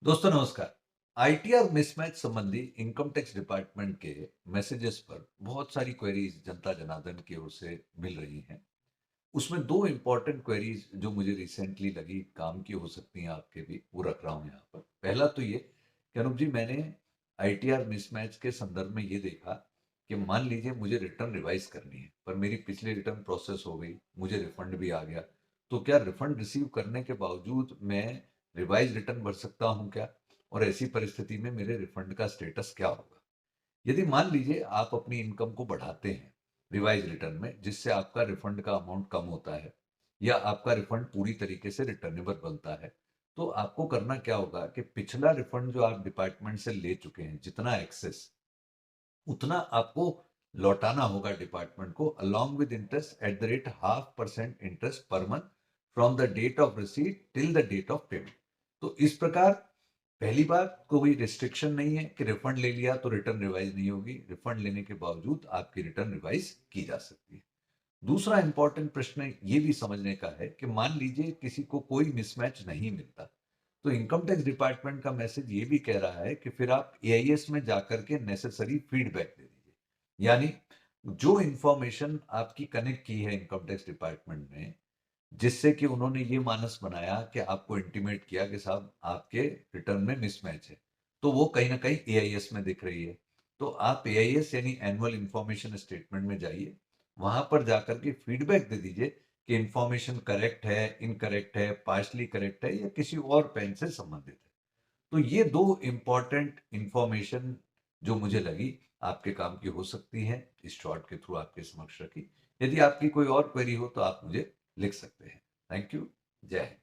दोस्तों नमस्कार। ITR mismatch संबंधी इनकम टैक्स डिपार्टमेंट के मैसेजेस पर बहुत सारी क्वेरीज जनता जनार्दन की ओर से मिल रही हैं। उसमें दो इम्पोर्टेंट क्वेरीज जो मुझे रिसेंटली लगी काम की हो सकती हैं आपके भी, वो रख रहा हूँ यहाँ पर। पहला तो ये कि अनूप जी, मैंने आईटीआर मिसमैच के संदर्भ में ये देखा कि मान लीजिए मुझे रिटर्न रिवाइज करनी है, पर मेरी पिछली रिटर्न प्रोसेस हो गई, मुझे रिफंड भी आ गया। तो क्या रिफंड रिसीव करने के बावजूद मैं रिवाइज रिटर्न भर सकता हूँ क्या? और ऐसी परिस्थिति में मेरे रिफंड का स्टेटस क्या होगा? यदि मान लीजिए आप अपनी इनकम को बढ़ाते हैं रिवाइज रिटर्न में, जिससे आपका रिफंड का अमाउंट कम होता है या आपका रिफंड पूरी तरीके से रिटर्नेबल बनता है, तो आपको करना क्या होगा कि पिछला रिफंड जो आप डिपार्टमेंट से ले चुके हैं, जितना एक्सेस, उतना आपको लौटाना होगा डिपार्टमेंट को, along with interest at the rate 0.5% interest per month from the date of receipt till the date of payment. तो इस प्रकार पहली बात, कोई रिस्ट्रिक्शन नहीं है कि रिफंड ले लिया तो रिटर्न रिवाइज नहीं होगी। रिफंड लेने के बावजूद आपकी रिटर्न रिवाइज की जा सकती है। दूसरा इंपॉर्टेंट प्रश्न ये भी समझने का है कि मान लीजिए किसी को कोई मिसमैच नहीं मिलता, तो इनकम टैक्स डिपार्टमेंट का मैसेज ये भी कह रहा है कि फिर आप एआईएस में जाकर के नेसेसरी फीडबैक दे दीजिए। यानी जो इंफॉर्मेशन आपकी कनेक्ट की है इनकम टैक्स डिपार्टमेंट में, जिससे कि उन्होंने ये मानस बनाया कि आपको इंटीमेट किया कि साहब आपके रिटर्न में मिसमैच है, तो वो कहीं ना कहीं एआईएस में दिख रही है। तो आप एआईएस यानी एनुअल इंफॉर्मेशन स्टेटमेंट में जाइए, वहां पर जाकर के फीडबैक दे दीजिए कि इंफॉर्मेशन करेक्ट है, इनकरेक्ट है, पार्शली करेक्ट है या किसी और पेन से संबंधित है। तो ये दो इंपॉर्टेंट इंफॉर्मेशन जो मुझे लगी आपके काम की हो सकती है, इस शॉर्ट के थ्रू आपके समक्ष रखी। यदि आपकी कोई और क्वेरी हो तो आप मुझे लिख सकते हैं। Thank you. जय हिंद।